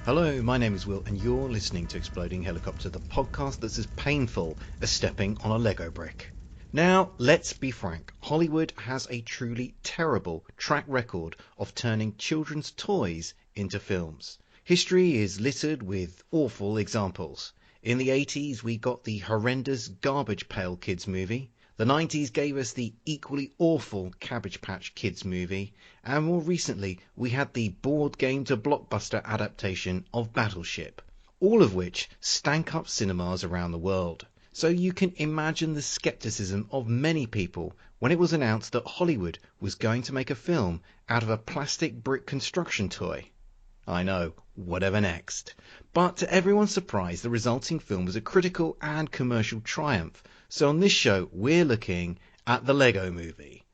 Hello, my name is Will, and you're listening to Exploding Helicopter, the podcast that's as painful as stepping on a Lego brick. Now, let's be frank, Hollywood has a truly terrible track record of turning children's toys into films. History is littered with awful examples. In the 80s, we got the horrendous Garbage Pail Kids movie. The 90s gave us the equally awful Cabbage Patch Kids movie, and more recently we had the board game to blockbuster adaptation of Battleship, all of which stank up cinemas around the world. So you can imagine the skepticism of many people when it was announced that Hollywood was going to make a film out of a plastic brick construction toy. I know, whatever next. But to everyone's surprise, the resulting film was a critical and commercial triumph. So on this show, we're looking at the Lego Movie.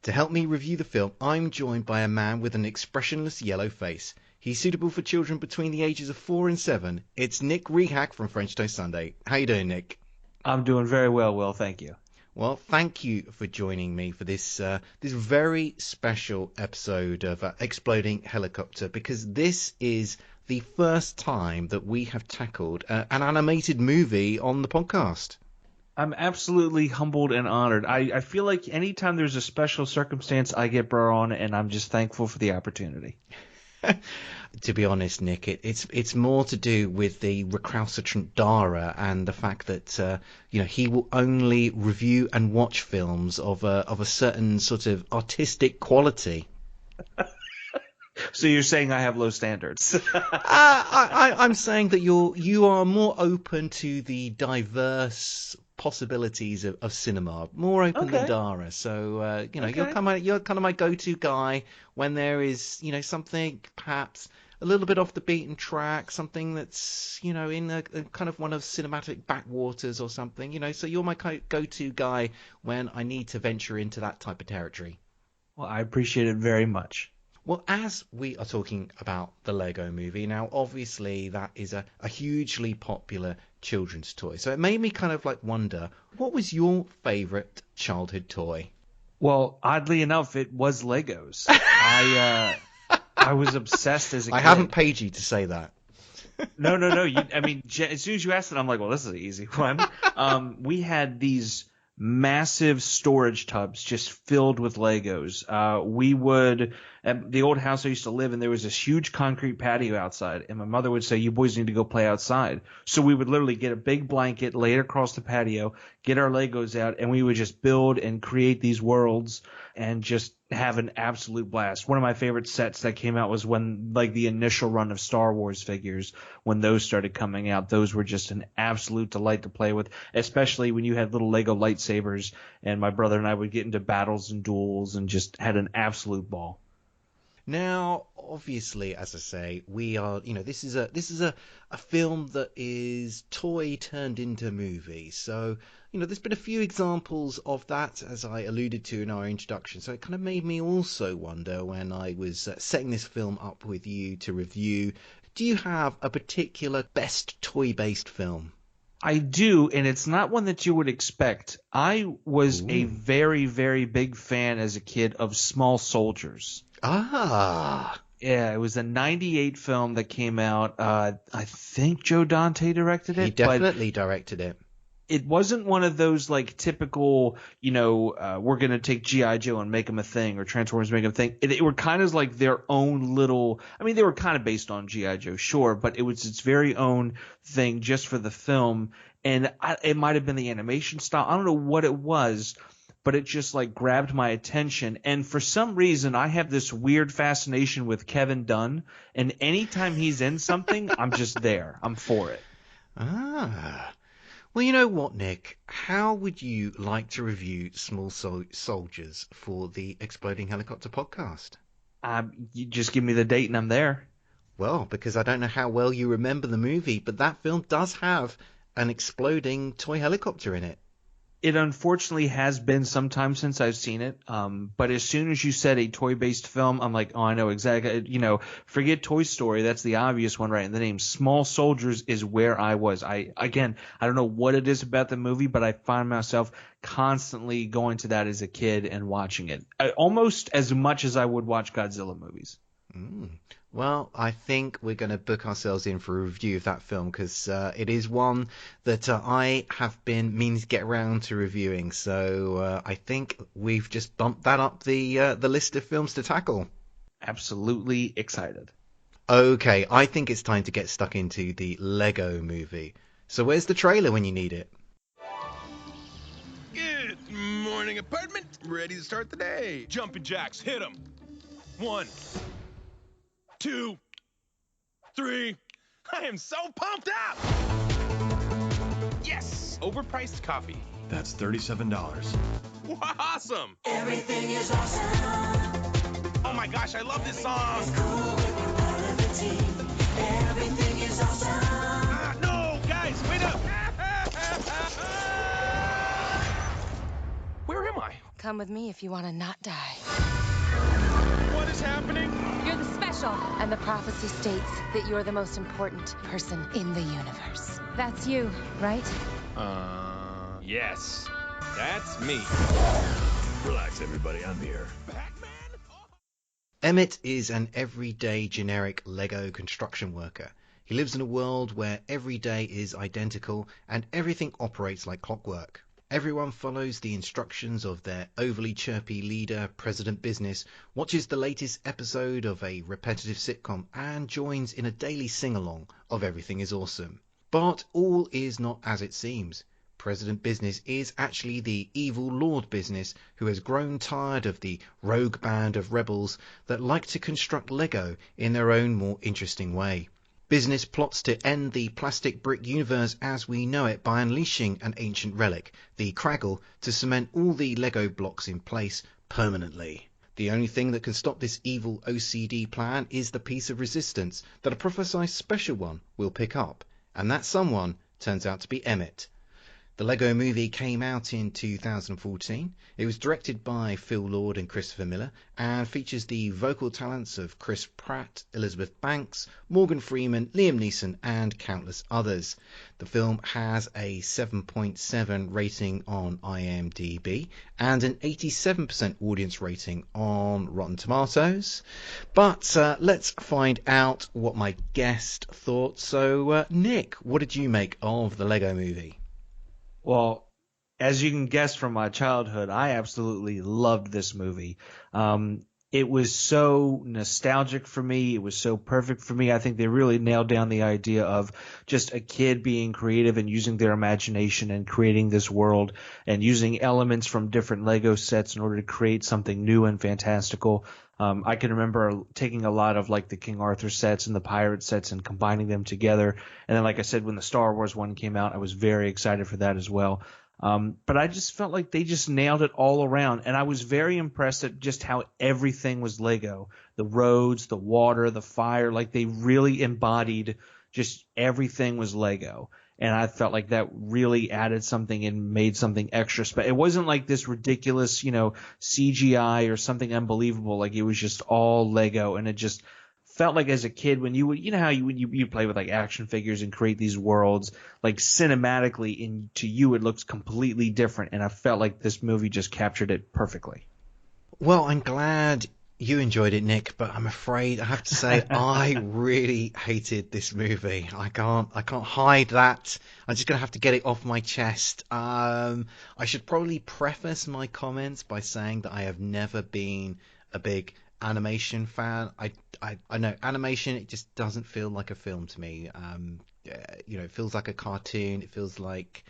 To help me review the film, I'm joined by a man with an expressionless yellow face. He's suitable for children between the ages of 4 and 7. It's Nick Rehak from French Toast Sunday. How you doing, Nick? I'm doing very well, Will. Thank you. Well, thank you for joining me for this very special episode of Exploding Helicopter, because this is the first time that we have tackled an animated movie on the podcast. I'm absolutely humbled and honored. I feel like anytime there's a special circumstance, I get brought on, and I'm just thankful for the opportunity. To be honest, Nick, it's more to do with the recalcitrant Dara and the fact that he will only review and watch films of a certain sort of artistic quality. So you're saying I have low standards? I'm saying that you are more open to the diverse possibilities of cinema, more open than Dara. So you're kind of my go-to guy when there is something perhaps a little bit off the beaten track, something that's in a kind of one of cinematic backwaters or something. So you're my go-to guy when I need to venture into that type of territory. Well, I appreciate it very much. Well, as we are talking about the Lego Movie, now obviously that is a hugely popular children's toy. So it made me kind of like wonder, what was your favourite childhood toy? Well, oddly enough, it was Legos. I was obsessed as a kid. I haven't paid you to say that. No. As soon as you asked it, I'm like, well, this is an easy one. We had these massive storage tubs just filled with Legos. We would, at the old house I used to live in, there was this huge concrete patio outside, and my mother would say, you boys need to go play outside. So we would literally get a big blanket, lay it across the patio, get our Legos out, and we would just build and create these worlds and just have an absolute blast. One of my favorite sets that came out was when, like, the initial run of Star Wars figures, when those started coming out. Those were just an absolute delight to play with, especially when you had little Lego lightsabers, and my brother and I would get into battles and duels and just had an absolute ball. Now, obviously, as I say, we are, this is a film that is toy turned into movie. So, there's been a few examples of that, as I alluded to in our introduction. So it kind of made me also wonder when I was setting this film up with you to review, do you have a particular best toy-based film? I do, and it's not one that you would expect. I was a very, very big fan as a kid of Small Soldiers. Ah. Yeah, it was a 98 film that came out. I think Joe Dante directed it. He definitely directed it. It wasn't one of those like typical, we're going to take G.I. Joe and make them a thing, or Transformers make them a thing. It were kind of like their own little – they were kind of based on G.I. Joe, sure, but it was its very own thing just for the film. And it might have been the animation style. I don't know what it was, but it just like grabbed my attention. And for some reason, I have this weird fascination with Kevin Dunn. And anytime he's in something, I'm just there. I'm for it. Ah. Well, you know what, Nick? How would you like to review Small Soldiers for the Exploding Helicopter podcast? You just give me the date and I'm there. Well, because I don't know how well you remember the movie, but that film does have an exploding toy helicopter in it. It unfortunately has been some time since I've seen it, but as soon as you said a toy-based film, I'm like, oh, I know exactly. Forget Toy Story. That's the obvious one, right? And the name Small Soldiers is where I was. I don't know what it is about the movie, but I find myself constantly going to that as a kid and watching it, almost as much as I would watch Godzilla movies. Well, I think we're going to book ourselves in for a review of that film because it is one that I have been meaning to get around to reviewing. So I think we've just bumped that up the list of films to tackle. Absolutely excited. Okay, I think it's time to get stuck into the Lego Movie. So where's the trailer when you need it? Good morning, apartment. Ready to start the day. Jumping jacks, hit them. 1, 2, 3. I am so pumped up. Yes, overpriced coffee. That's $37. Awesome. Everything is awesome. Oh my gosh, I love this song. It's cool when we're part of the team. Everything is awesome. No, guys, wait up. Where am I? Come with me if you want to not die. What is happening? You're the special, and the prophecy states that you're the most important person in the universe. That's you, right? Yes, that's me. Relax, everybody. I'm here. Batman? Emmett is an everyday generic Lego construction worker. He lives in a world where every day is identical and everything operates like clockwork. Everyone follows the instructions of their overly chirpy leader, President Business, watches the latest episode of a repetitive sitcom, and joins in a daily sing-along of Everything is Awesome. But all is not as it seems. President Business is actually the evil Lord Business who has grown tired of the rogue band of rebels that like to construct Lego in their own more interesting way. Business plots to end the plastic brick universe as we know it by unleashing an ancient relic, the Craggle, to cement all the Lego blocks in place permanently. The only thing that can stop this evil OCD plan is the piece of resistance that a prophesized special one will pick up, and that someone turns out to be Emmett. The Lego Movie came out in 2014. It was directed by Phil Lord and Christopher Miller and features the vocal talents of Chris Pratt, Elizabeth Banks, Morgan Freeman, Liam Neeson and countless others. The film has a 7.7 rating on IMDb and an 87% audience rating on Rotten Tomatoes. But let's find out what my guest thought. So Nick, what did you make of the Lego Movie? Well, as you can guess from my childhood, I absolutely loved this movie. It was so nostalgic for me. It was so perfect for me. I think they really nailed down the idea of just a kid being creative and using their imagination and creating this world and using elements from different Lego sets in order to create something new and fantastical. I can remember taking a lot of like the King Arthur sets and the pirate sets and combining them together. And then, like I said, when the Star Wars one came out, I was very excited for that as well. But I just felt like they just nailed it all around. And I was very impressed at just how everything was Lego. The roads, the water, the fire, like they really embodied just everything was Lego. And I felt like that really added something and made something extra special. It wasn't like this ridiculous, CGI or something unbelievable. Like it was just all Lego, and it just felt like as a kid when you would, how you play with like action figures and create these worlds, like cinematically, to you it looks completely different. And I felt like this movie just captured it perfectly. Well, I'm glad you enjoyed it, Nick, but I'm afraid I have to say I really hated this movie. I can't hide that. I'm just going to have to get it off my chest. I should probably preface my comments by saying that I have never been a big animation fan. I know animation, it just doesn't feel like a film to me. It feels like a cartoon. It feels like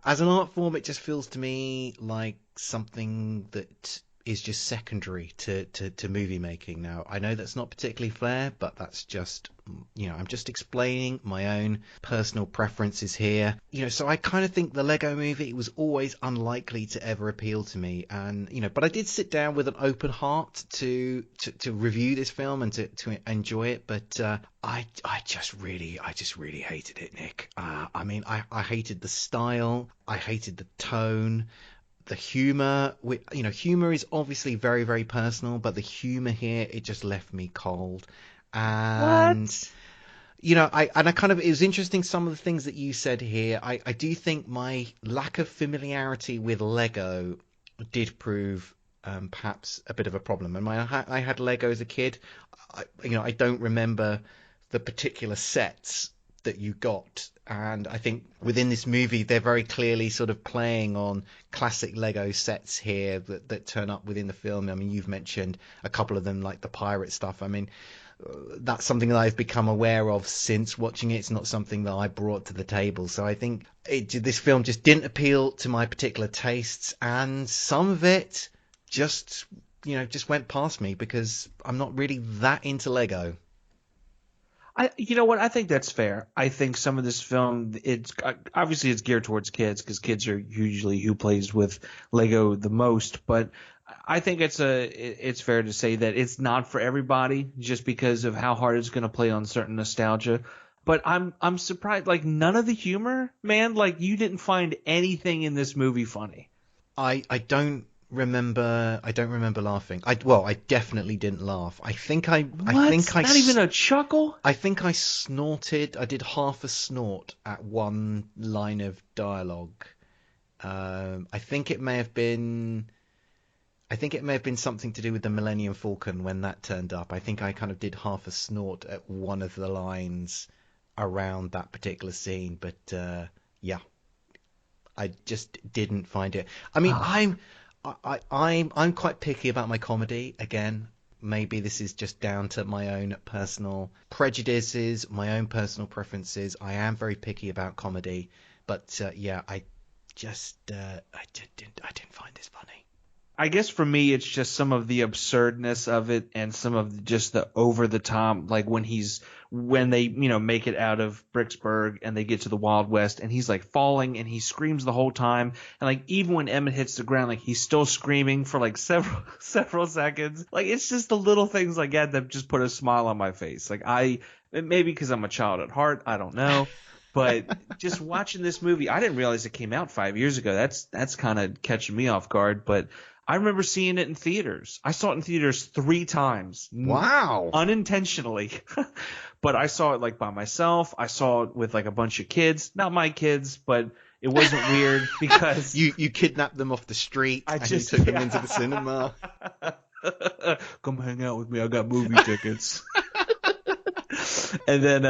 as an art form, it just feels to me like something that is just secondary to movie making. Now, I know that's not particularly fair, but that's just, I'm just explaining my own personal preferences here. So I kind of think the Lego Movie was always unlikely to ever appeal to me. And, but I did sit down with an open heart to review this film and to enjoy it. But I just really hated it, Nick. I hated the style. I hated the tone. The humor, humor is obviously very, very personal, but the humor here, it just left me cold. And, it was interesting some of the things that you said here. I do think my lack of familiarity with Lego did prove perhaps a bit of a problem. And I had Lego as a kid. I don't remember the particular sets that you got. And I think within this movie, they're very clearly sort of playing on classic Lego sets here that turn up within the film. I mean, you've mentioned a couple of them, like the pirate stuff. I mean, that's something that I've become aware of since watching it. It's not something that I brought to the table. So I think this film just didn't appeal to my particular tastes, and some of it just went past me because I'm not really that into Lego. You know what? I think that's fair. I think some of this film, it's obviously it's geared towards kids because kids are usually who plays with Lego the most. But I think it's fair to say that it's not for everybody just because of how hard it's going to play on certain nostalgia. But I'm surprised, like none of the humor, man. Like you didn't find anything in this movie funny. I don't remember laughing. I definitely didn't laugh. I think not even a chuckle. I think I snorted. I did half a snort at one line of dialogue. I think it may have been something to do with the Millennium Falcon when that turned up. I think I kind of did half a snort at one of the lines around that particular scene. But yeah, I just didn't find it. I mean, I'm quite picky about my comedy. Again, maybe this is just down to my own personal prejudices, my own personal preferences. I am very picky about comedy, but yeah, I didn't find this funny. I guess for me, it's just some of the absurdness of it and some of just the over the top, like when they make it out of Bricksburg and they get to the Wild West and he's like falling and he screams the whole time. And like even when Emmett hits the ground, like he's still screaming for like several seconds. Like it's just the little things like that that just put a smile on my face. Like maybe because I'm a child at heart, I don't know. But just watching this movie, I didn't realize it came out 5 years ago. That's kind of catching me off guard. But I remember seeing it in theaters. I saw it in theaters 3 times. Wow. Unintentionally. But I saw it like by myself. I saw it with like a bunch of kids. Not my kids, but it wasn't weird because you kidnapped them off the street and took them into the cinema. Come hang out with me. I got movie tickets. And then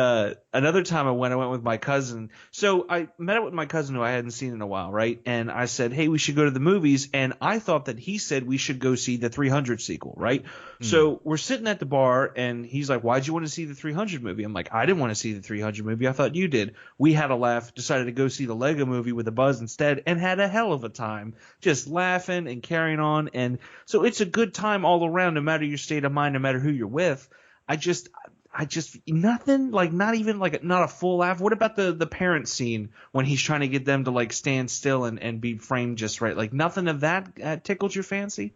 another time I went with my cousin. So I met up with my cousin who I hadn't seen in a while, right? And I said, hey, we should go to the movies. And I thought that he said we should go see the 300 sequel, right? So we're sitting at the bar, and he's like, why'd you want to see the 300 movie? I'm like, I didn't want to see the 300 movie. I thought you did. We had a laugh, decided to go see the Lego movie with a buzz instead, and had a hell of a time just laughing and carrying on. And so it's a good time all around, no matter your state of mind, no matter who you're with. I just nothing, like not even like not a full laugh. What about the parent scene when he's trying to get them to like stand still and be framed just right? Like nothing of that tickled your fancy?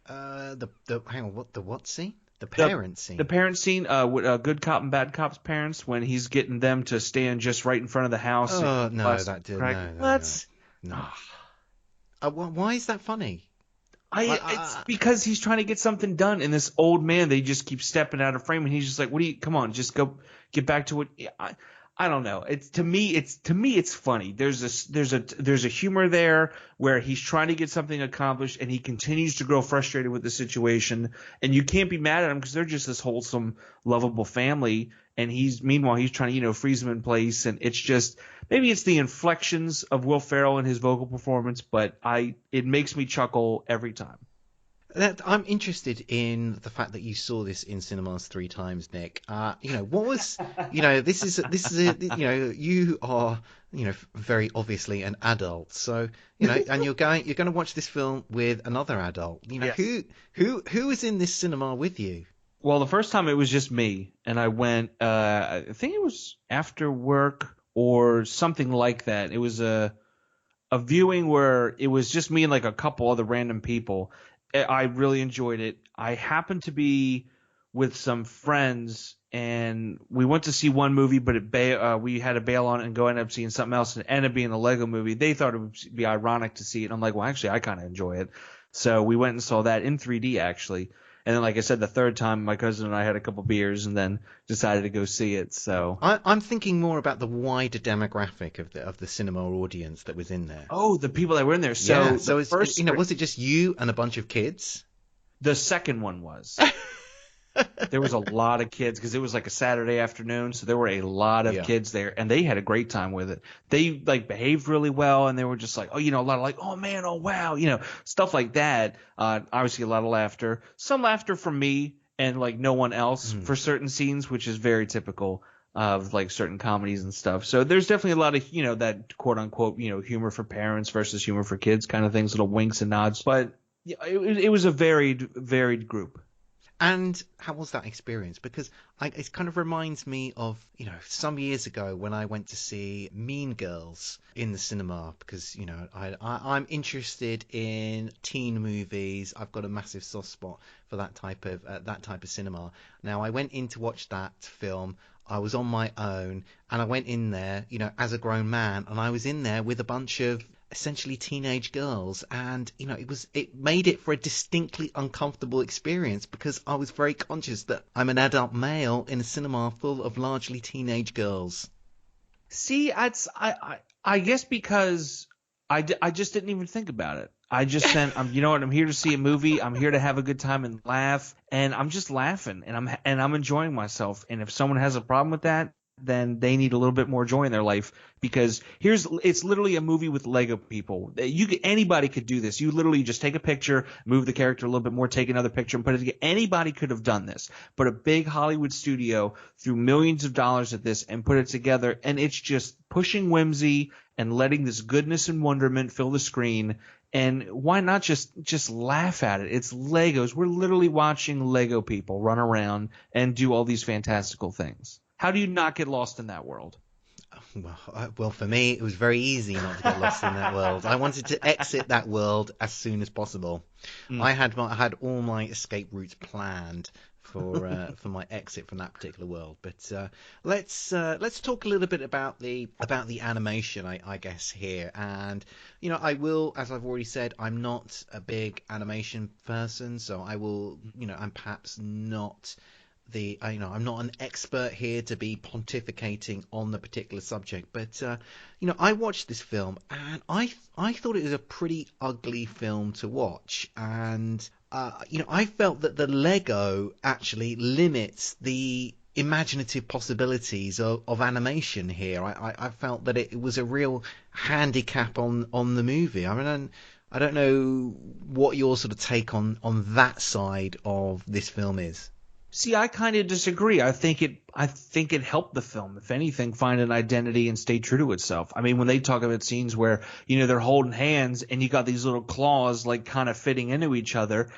Hang on, what scene? The parent scene. The parent scene with Good Cop and Bad Cop's parents when he's getting them to stand just right in front of the house. Oh no, that did no. Why is that funny? It's because he's trying to get something done, and this old man, they just keep stepping out of frame, and he's just like, come on, just go get back to what I don't know. To me it's funny. There's a humor there where he's trying to get something accomplished, and he continues to grow frustrated with the situation, and you can't be mad at him because they're just this wholesome, lovable family, and meanwhile he's trying to freeze them in place, and it's just maybe it's the inflections of Will Ferrell and his vocal performance, but it makes me chuckle every time. I'm interested in the fact that you saw this in cinemas 3 times, Nick. What was, this is you are, very obviously an adult. So, and you're going to watch this film with another adult. Yes. Who was in this cinema with you? Well, the first time it was just me, and I went, I think it was after work or something like that. It was a viewing where it was just me and like a couple other random people. I really enjoyed it. I happened to be with some friends, and we went to see one movie, but we had to bail on it and go end up seeing something else, and it ended up being a Lego movie. They thought it would be ironic to see it, and I'm like, well, actually, I kind of enjoy it. So we went and saw that in 3D, actually. And then, like I said, the third time, my cousin and I had a couple beers and then decided to go see it. So, I'm thinking more about the wider demographic of the cinema audience that was in there. oh, the people that were in there. So, Yeah, the so it's, first, was it just you and a bunch of kids? the second one was. There was a lot of kids because it was like a Saturday afternoon, so there were a lot of kids there, and they had a great time with it. They like behaved really well, and they were just like, oh, a lot of like, oh man, oh wow, stuff like that. Obviously, a lot of laughter, some laughter from me and like no one else for certain scenes, which is very typical of like certain comedies and stuff. So there's definitely a lot of that quote unquote humor for parents versus humor for kids kind of things, little winks and nods. But yeah, it was a varied group. And how was that experience? Because it kind of reminds me of, some years ago when I went to see Mean Girls in the cinema because, I'm interested in teen movies. I've got a massive soft spot for that type of cinema. Now, I went in to watch that film. I was on my own and I went in there, as a grown man, and I was in there with a bunch of essentially teenage girls, and it made it for a distinctly uncomfortable experience because I was very conscious that I'm an adult male in a cinema full of largely teenage girls. See, I guess because I just didn't even think about it. I just said, I'm here to see a movie. I'm here to have a good time and laugh, and I'm just laughing and I'm enjoying myself. And if someone has a problem with that, then they need a little bit more joy in their life because it's literally a movie with Lego people. Anybody could do this. You literally just take a picture, move the character a little bit more, take another picture and put it together. Anybody could have done this, but a big Hollywood studio threw millions of dollars at this and put it together, and it's just pushing whimsy and letting this goodness and wonderment fill the screen. And why not just laugh at it? It's Legos. We're literally watching Lego people run around and do all these fantastical things. How do you not get lost in that world? Well, for me, it was very easy not to get lost in that world. I wanted to exit that world as soon as possible. I had all my escape routes planned for my exit from that particular world. But let's talk a little bit about the animation, I guess here. And I will, as I've already said, I'm not a big animation person, so I will, I'm perhaps not. I'm not an expert here to be pontificating on the particular subject, but I watched this film and I thought it was a pretty ugly film to watch, and I felt that the Lego actually limits the imaginative possibilities of animation here. I felt that it was a real handicap on the movie. I mean, I don't know what your sort of take on that side of this film is. See, I kind of disagree. I think it helped the film, if anything, find an identity and stay true to itself. I mean, when they talk about scenes where, they're holding hands and you got these little claws like kind of fitting into each other,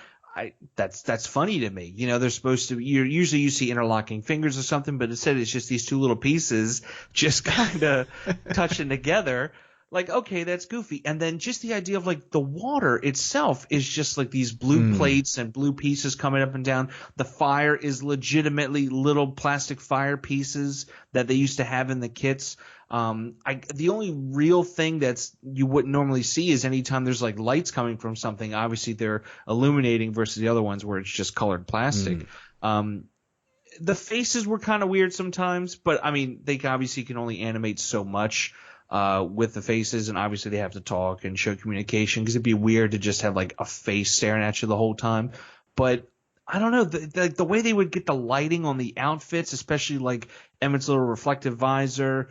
that's funny to me. They're supposed to usually you see interlocking fingers or something, but instead it's just these two little pieces just kind of touching together. Like, okay, that's goofy. And then just the idea of like the water itself is just like these blue plates and blue pieces coming up and down. The fire is legitimately little plastic fire pieces that they used to have in the kits. The only real thing you wouldn't normally see is anytime there's like lights coming from something, obviously they're illuminating versus the other ones where it's just colored plastic. The faces were kind of weird sometimes, but I mean, they obviously can only animate so much with the faces, and obviously they have to talk and show communication because it'd be weird to just have like a face staring at you the whole time. But I don't know, the way they would get the lighting on the outfits, especially like Emmett's little reflective visor,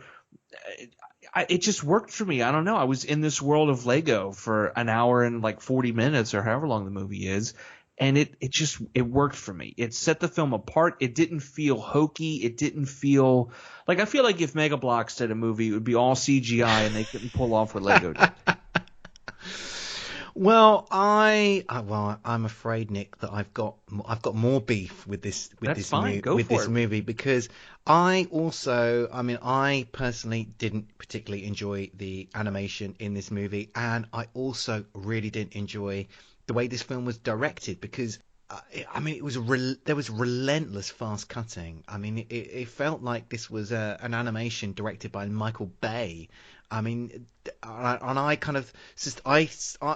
it just worked for me. I don't know. I was in this world of Lego for an hour and like 40 minutes or however long the movie is. And it worked for me. It set the film apart. It didn't feel hokey. It didn't feel like, I feel like if Mega Bloks did a movie, it would be all CGI and they couldn't pull off what Lego did. Well, I'm afraid, Nick, that I've got more beef with this movie because I personally didn't particularly enjoy the animation in this movie, and I also really didn't enjoy the way this film was directed because there was relentless fast cutting. I mean, it felt like this was an animation directed by Michael Bay. I mean, and I kind of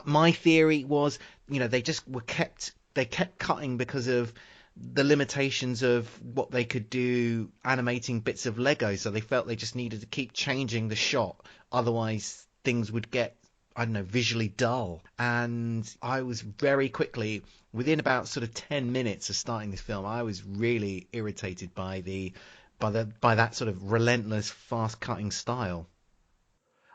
my theory was, they just were kept they kept cutting because of the limitations of what they could do animating bits of Lego, so they felt they just needed to keep changing the shot, otherwise things would get, I don't know, visually dull. And I was very quickly, within about sort of 10 minutes of starting this film, I was really irritated by that sort of relentless, fast-cutting style.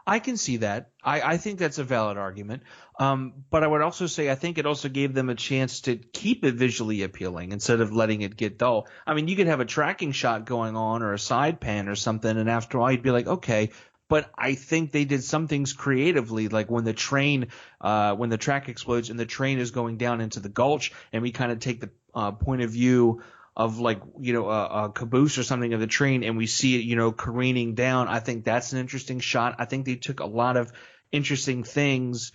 I can see that. I think that's a valid argument. But I would also say I think it also gave them a chance to keep it visually appealing instead of letting it get dull. I mean, you could have a tracking shot going on or a side pan or something, and after all, you'd be like, okay. But I think they did some things creatively, like when the track explodes and the train is going down into the gulch, and we kind of take the point of view of like, a caboose or something of the train, and we see it, careening down. I think that's an interesting shot. I think they took a lot of interesting things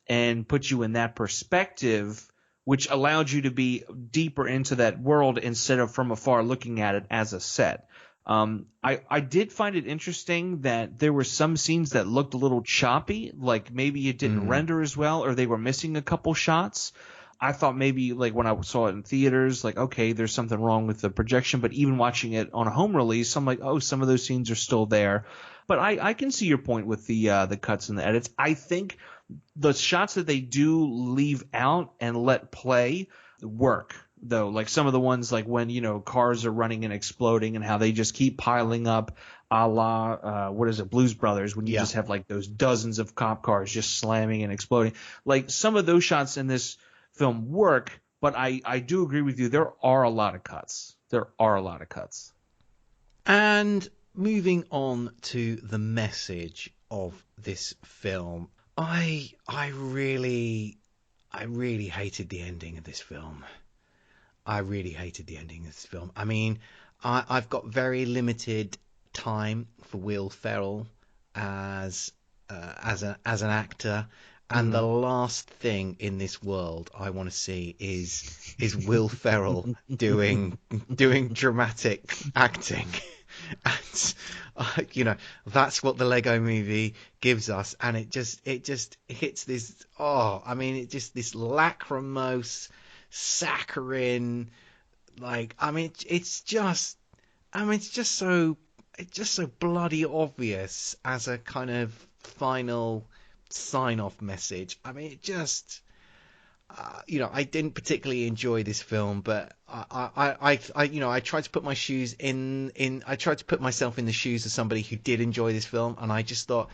and put you in that perspective, which allowed you to be deeper into that world instead of from afar looking at it as a set. I did find it interesting that there were some scenes that looked a little choppy, like maybe it didn't render as well, or they were missing a couple shots. I thought maybe, like, when I saw it in theaters, like, okay, there's something wrong with the projection. But even watching it on a home release, I'm like, oh, some of those scenes are still there. But I can see your point with the cuts and the edits. I think the shots that they do leave out and let play work, though. Like some of the ones, like when, cars are running and exploding and how they just keep piling up, a la, Blues Brothers, when you just have, like, those dozens of cop cars just slamming and exploding. Like, some of those shots in this film work, but I do agree with you. There are a lot of cuts. And moving on to the message of this film, I really hated the ending of this film. I mean, I've got very limited time for Will Ferrell as an actor. And the last thing in this world I want to see is Will Ferrell doing dramatic acting. And that's what the Lego Movie gives us, and it just hits this this lachrymose, saccharine, it's just so bloody obvious as a kind of final sign-off message. I mean, it just I didn't particularly enjoy this film, but I tried to put my shoes I tried to put myself in the shoes of somebody who did enjoy this film, and I just thought,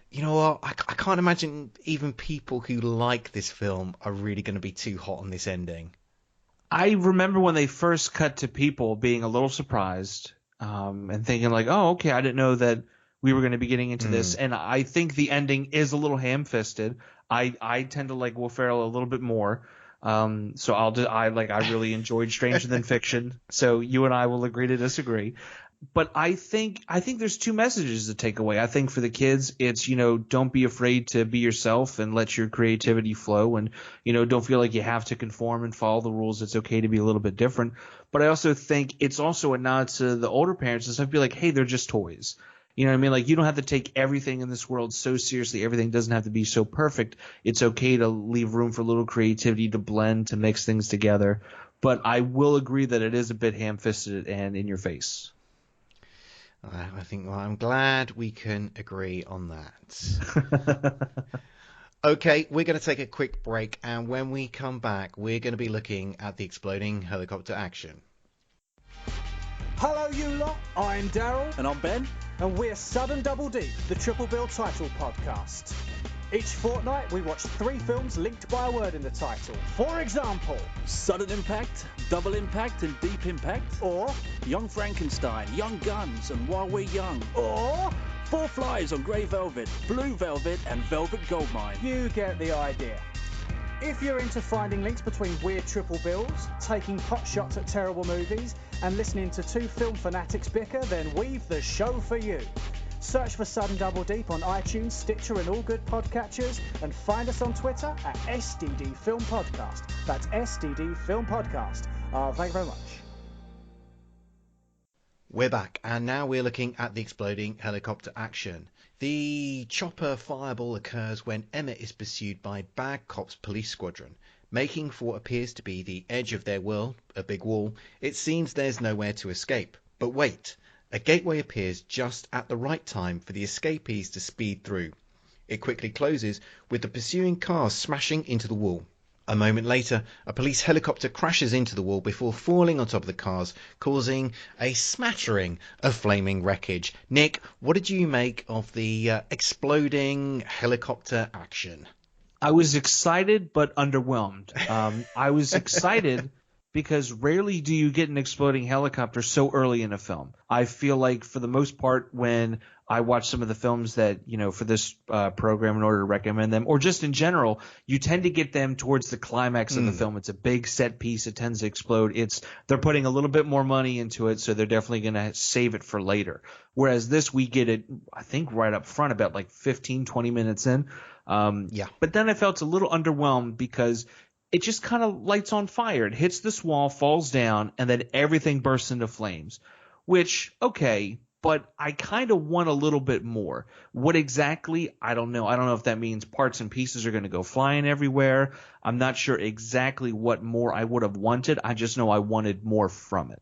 you know what, I can't imagine even people who like this film are really going to be too hot on this ending. I remember when they first cut to people being a little surprised, and thinking like, oh, okay, I didn't know that we were going to be getting into this. And I think the ending is a little ham-fisted. I tend to like Will Ferrell a little bit more. So I really enjoyed Stranger Than Fiction. So you and I will agree to disagree. But I think there's two messages to take away. I think for the kids, it's, don't be afraid to be yourself and let your creativity flow, and, don't feel like you have to conform and follow the rules. It's okay to be a little bit different. But I also think it's also a nod to the older parents and stuff. Be like, hey, they're just toys. You know what I mean? Like, you don't have to take everything in this world so seriously. Everything doesn't have to be so perfect. It's okay to leave room for a little creativity, to blend, to mix things together. But I will agree that it is a bit ham-fisted and in your face. I think, well, I'm glad we can agree on that. Okay, we're going to take a quick break, and when we come back, we're going to be looking at the exploding helicopter action. Hello, you lot. I'm Daryl. And I'm Ben. And we're Sudden Double Deep, the Triple Bill title podcast. Each fortnight, we watch 3 films linked by a word in the title. For example, Sudden Impact, Double Impact, and Deep Impact. Or Young Frankenstein, Young Guns, and While We're Young. Or 4 Flies on Grey Velvet, Blue Velvet, and Velvet Goldmine. You get the idea. If you're into finding links between weird triple bills, taking pot shots at terrible movies, and listening to 2 film fanatics bicker, then we've the show for you. Search for Sudden Double Deep on iTunes, Stitcher, and all good podcatchers, and find us on Twitter at SDD Film Podcast. That's SDD Film Podcast. Thank you very much. We're back, and now we're looking at the exploding helicopter action. The chopper fireball occurs when Emmett is pursued by Bad Cop's police squadron. Making for what appears to be the edge of their world, a big wall, it seems there's nowhere to escape. But wait, a gateway appears just at the right time for the escapees to speed through. It quickly closes, with the pursuing cars smashing into the wall. A moment later, a police helicopter crashes into the wall before falling on top of the cars, causing a smattering of flaming wreckage. Nick, what did you make of the exploding helicopter action? I was excited but underwhelmed. I was excited because rarely do you get an exploding helicopter so early in a film. I feel like for the most part when I watch some of the films that, for this program in order to recommend them, or just in general, you tend to get them towards the climax of the film. It's a big set piece. It tends to explode. They're putting a little bit more money into it, so they're definitely going to save it for later. Whereas this, we get it, I think, right up front, about like 15, 20 minutes in. Yeah. But then I felt a little underwhelmed because it just kind of lights on fire. It hits this wall, falls down, and then everything bursts into flames. Which, okay, but I kind of want a little bit more. What exactly? I don't know. I don't know if that means parts and pieces are going to go flying everywhere. I'm not sure exactly what more I would have wanted. I just know I wanted more from it.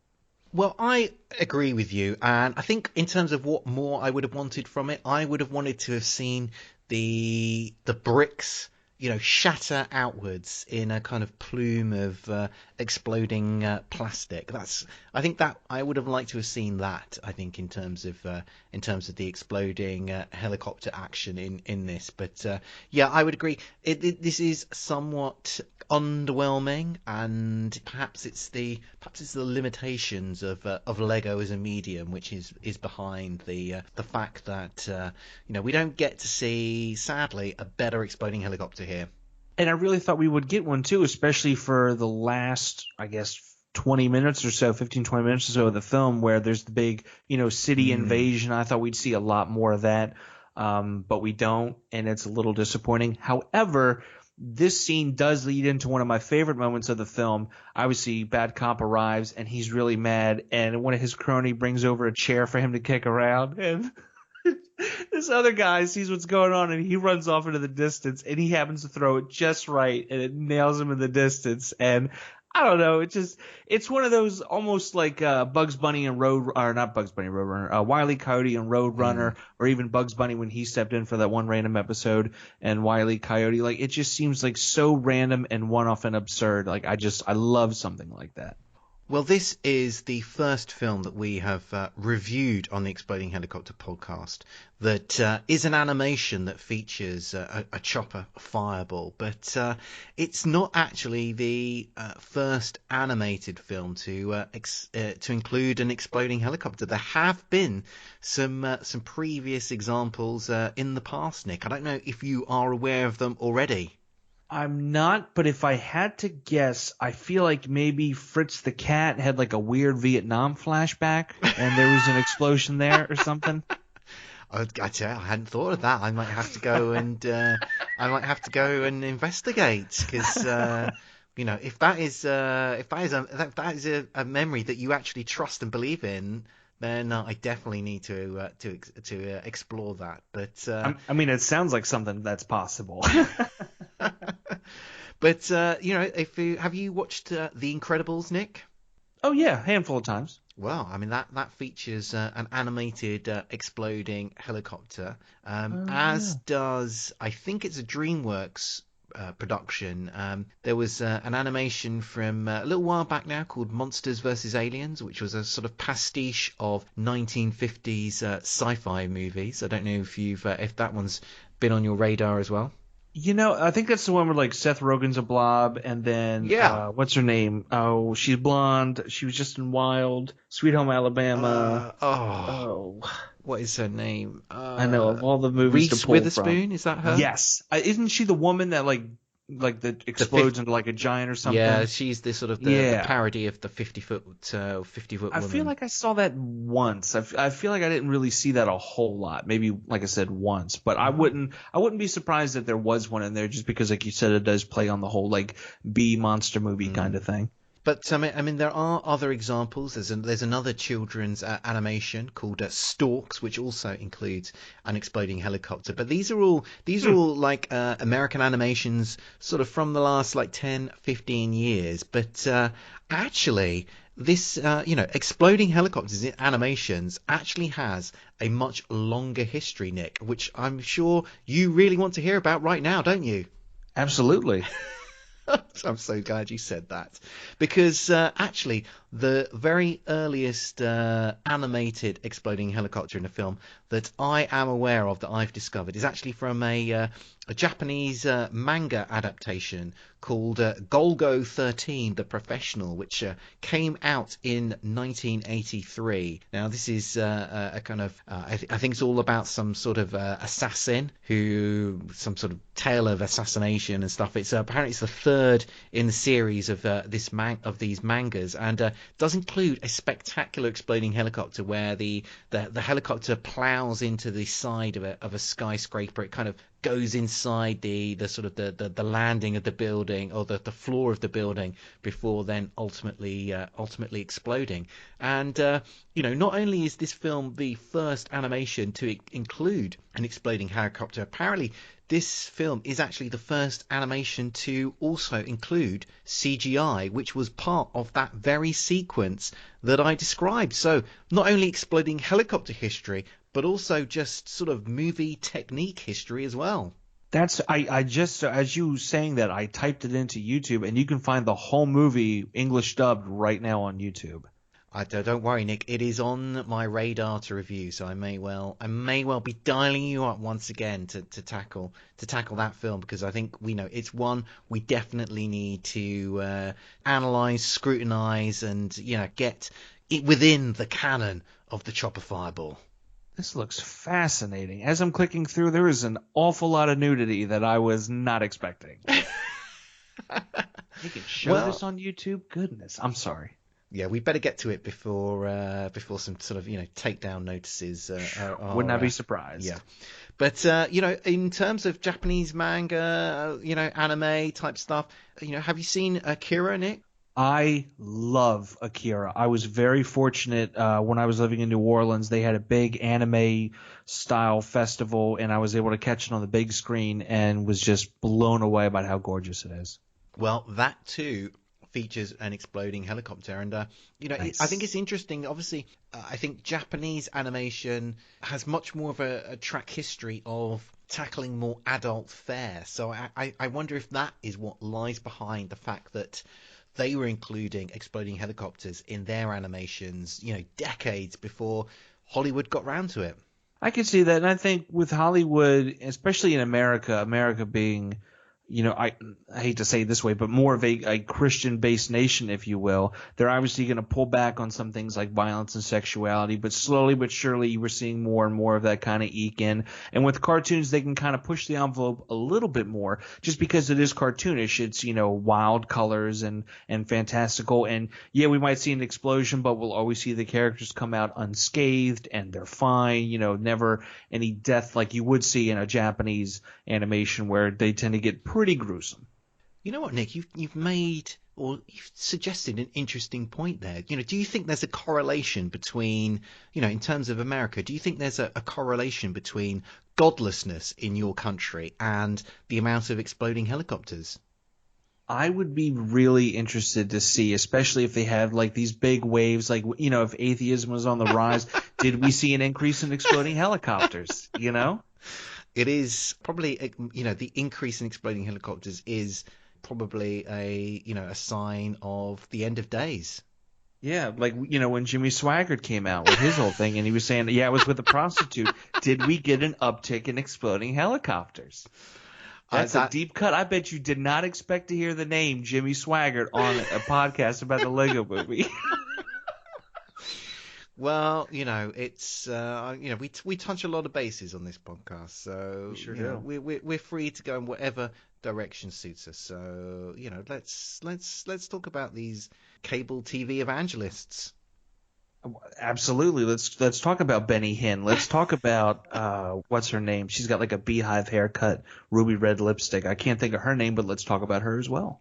Well, I agree with you, and I think in terms of what more I would have wanted from it, I would have wanted to have seen the bricks, shatter outwards in a kind of plume of exploding plastic. I think that I would have liked to have seen that. I think in terms of the exploding helicopter action in this. But yeah, I would agree. This is somewhat underwhelming, and perhaps it's the limitations of Lego as a medium, which is behind the fact that we don't get to see, sadly, a better exploding helicopter here. And I really thought we would get one too, especially for the last, I guess, 20 minutes or so, 15, 20 minutes or so of the film where there's the big, city invasion. I thought we'd see a lot more of that, but we don't, and it's a little disappointing. However, this scene does lead into one of my favorite moments of the film. Obviously, Bad Cop arrives, and he's really mad, and one of his crony brings over a chair for him to kick around, and this other guy sees what's going on, and he runs off into the distance, and he happens to throw it just right, and it nails him in the distance. And I don't know, it's one of those almost like Bugs Bunny and Wile E. Coyote and Roadrunner, or even Bugs Bunny when he stepped in for that one random episode, and Wile E. Coyote. Like, it just seems like so random and one-off and absurd. Like, I love something like that. Well, this is the first film that we have reviewed on the Exploding Helicopter podcast that is an animation that features a chopper, a fireball, but it's not actually the first animated film to include an exploding helicopter. There have been some previous examples in the past, Nick. I don't know if you are aware of them already. I'm not, but if I had to guess, I feel like maybe Fritz the Cat had like a weird Vietnam flashback and there was an explosion there or something. I hadn't thought of that. I might have to go and investigate, because if that is a memory that you actually trust and believe in, then I definitely need to explore that. But I mean, it sounds like something that's possible. But have you watched The Incredibles, Nick? Oh yeah, handful of times. Well, I mean that features an animated exploding helicopter, as does, I think it's a DreamWorks production. There was an animation from a little while back now called Monsters vs. Aliens, which was a sort of pastiche of 1950s sci-fi movies. I don't know if that one's been on your radar as well. I think that's the one where like Seth Rogen's a blob, and then what's her name? Oh, she's blonde. She was just in Wild, Sweet Home Alabama. What is her name? I know, of all the movies Reese to pull Witherspoon, from. Is that her? Yes. Isn't she the woman that that explodes into like a giant or something? Yeah, she's the sort of the parody of the 50-foot woman. I feel like I saw that once. I feel like I didn't really see that a whole lot. Maybe, like I said, once. But I wouldn't be surprised that there was one in there, just because, like you said, it does play on the whole like B monster movie kind of thing. But I mean, there are other examples. There's another children's animation called Storks, which also includes an exploding helicopter. But these are all like American animations, sort of from the last like 10, 15 years. But actually, this exploding helicopters in animations actually has a much longer history, Nick, which I'm sure you really want to hear about right now, don't you? Absolutely. I'm so glad you said that, because actually the very earliest animated exploding helicopter in a film that I am aware of, that I've discovered, is actually from a Japanese manga adaptation called Golgo 13, The Professional, which came out in 1983. Now, this is a kind of, I think it's all about some sort of assassin some sort of tale of assassination and stuff. It's apparently it's the third in the series of these mangas, and does include a spectacular exploding helicopter where the helicopter plows into the side of a skyscraper. It kind of goes inside the sort of the landing of the building, or the floor of the building, before then ultimately exploding. And not only is this film the first animation to include an exploding helicopter, apparently this film is actually the first animation to also include CGI, which was part of that very sequence that I described. So not only exploding helicopter history, but also just sort of movie technique history as well. I just, as you saying that, I typed it into YouTube, and you can find the whole movie English dubbed right now on YouTube. Don't worry, Nick. It is on my radar to review, so I may well be dialing you up once again to tackle that film, because I think it's one we definitely need to analyze, scrutinize, and get it within the canon of the Chopper Fireball. This looks fascinating. As I'm clicking through, there is an awful lot of nudity that I was not expecting. You can show this on YouTube? Goodness, I'm sorry. Yeah, we better get to it before some sort of takedown notices. Wouldn't I be surprised? Yeah, but in terms of Japanese manga, anime type stuff, have you seen Akira, Nick? I love Akira. I was very fortunate when I was living in New Orleans. They had a big anime style festival, and I was able to catch it on the big screen and was just blown away about how gorgeous it is. Well, that too features an exploding helicopter, and nice. I think it's interesting. Obviously, I think Japanese animation has much more of a track history of tackling more adult fare. So I wonder if that is what lies behind the fact that they were including exploding helicopters in their animations, decades before Hollywood got round to it. I can see that, and I think with Hollywood, especially in America being, I hate to say it this way, but more of a Christian-based nation, if you will, they're obviously going to pull back on some things like violence and sexuality, but slowly but surely we're seeing more and more of that kind of eke in. And with cartoons, they can kind of push the envelope a little bit more, just because it is cartoonish. It's, wild colors and fantastical. And yeah, we might see an explosion, but we'll always see the characters come out unscathed, and they're fine, never any death like you would see in a Japanese animation, where they tend to get pretty gruesome. You know what, Nick? You've made, or you've suggested an interesting point there. Do you think there's a correlation between, in terms of America, do you think there's a correlation between godlessness in your country and the amount of exploding helicopters? I would be really interested to see, especially if they have like these big waves, like, if atheism was on the rise, did we see an increase in exploding helicopters, It is probably, the increase in exploding helicopters is probably a sign of the end of days. Yeah, like, when Jimmy Swaggart came out with his whole thing, and he was saying, yeah, it was with a prostitute. Did we get an uptick in exploding helicopters? That's a deep cut. I bet you did not expect to hear the name Jimmy Swaggart on a podcast about the Lego Movie. Well, it's we touch a lot of bases on this podcast, so we sure do. We're free to go in whatever direction suits us. So let's talk about these cable TV evangelists. Absolutely. Let's talk about Benny Hinn. Let's talk about what's her name? She's got like a beehive haircut, ruby red lipstick. I can't think of her name, but let's talk about her as well.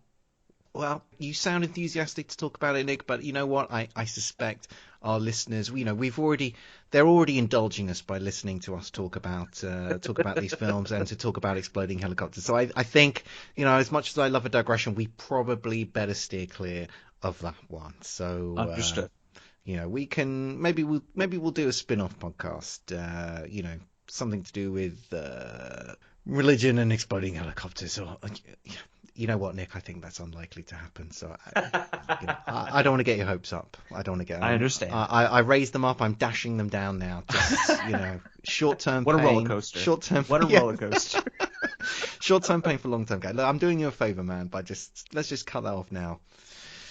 Well, you sound enthusiastic to talk about it, Nick, but you know what? I suspect our listeners, they're already indulging us by listening to us talk about these films and to talk about exploding helicopters. So I think, as much as I love a digression, we probably better steer clear of that one. So Understood. We can maybe we'll do a spin-off podcast. Something to do with religion and exploding helicopters. Or you know what, Nick? I think that's unlikely to happen. So I don't want to get your hopes up. I don't want to get. I understand. I raised them up. I'm dashing them down now. Just short-term. What pain, a roller coaster. Short-term. What a roller coaster. Short-term pain for long-term gain. Look, I'm doing you a favor, man. Let's just cut that off now.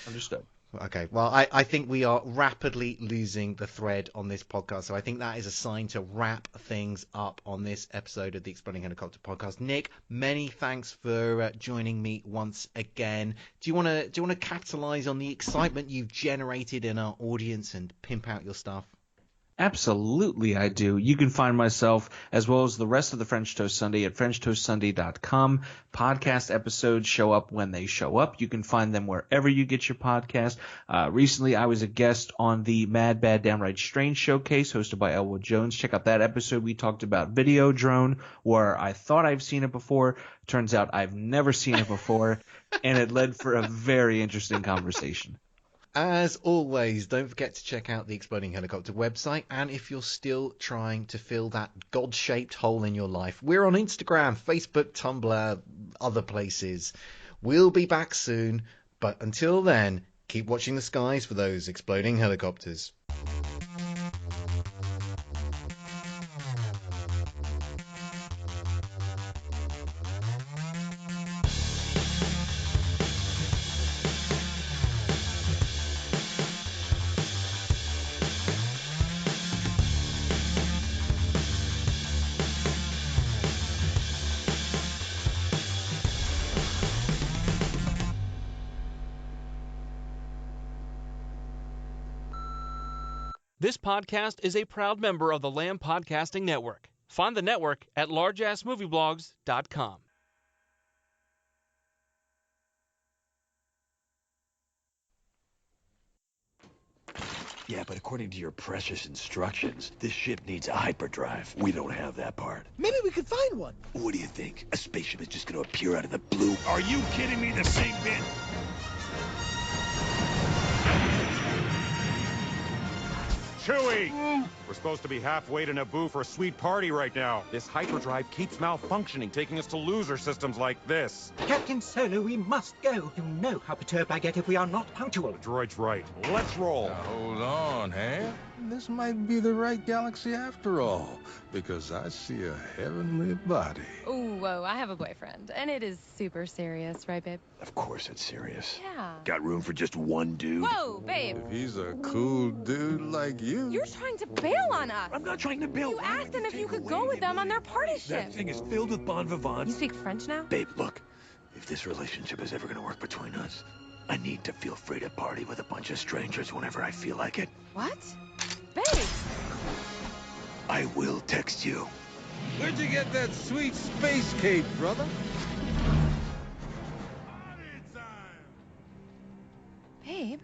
Understood. Okay, well, I think we are rapidly losing the thread on this podcast, so I think that is a sign to wrap things up on this episode of the Exploding Helicopter Podcast. Nick, many thanks for joining me once again. Do you want to capitalize on the excitement you've generated in our audience and pimp out your stuff? Absolutely, I do. You can find myself, as well as the rest of the French Toast Sunday, at FrenchToastSunday.com. Podcast episodes show up when they show up. You can find them wherever you get your podcast. Recently, I was a guest on the Mad, Bad, Downright Strange showcase hosted by Elwood Jones. Check out that episode. We talked about Videodrone, where I thought I've seen it before. Turns out I've never seen it before, and it led for a very interesting conversation. As always, don't forget to check out the Exploding Helicopter website, and if you're still trying to fill that God-shaped hole in your life, we're on Instagram, Facebook, Tumblr, other places. We'll be back soon, but until then, keep watching the skies for those exploding helicopters. This podcast is a proud member of the Lamb Podcasting Network. Find the network at largeassmovieblogs.com. Yeah, but according to your precious instructions, this ship needs a hyperdrive. We don't have that part. Maybe we could find one. What do you think? A spaceship is just gonna appear out of the blue? Are you kidding me? The same bit? Chewie! We're supposed to be halfway to Naboo for a sweet party right now. This hyperdrive keeps malfunctioning, taking us to loser systems like this. Captain Solo, we must go. You know how perturbed I get if we are not punctual. The droid's right. Let's roll. Now, hold on, Ham. This might be the right galaxy after all, because I see a heavenly body. Ooh, whoa, I have a boyfriend, and it is super serious, right, babe? Of course it's serious. Yeah. Got room for just one dude? Whoa, babe. If he's a cool dude like you... You're trying to bail on us. I'm not trying to bail. You asked them if you could go with them on their party That ship. thing is filled with bon vivants. You speak French now? Babe, look. If this relationship is ever gonna work between us, I need to feel free to party with a bunch of strangers whenever I feel like it. What? Babe. I will text you. Where'd you get that sweet space cape, brother? Babe.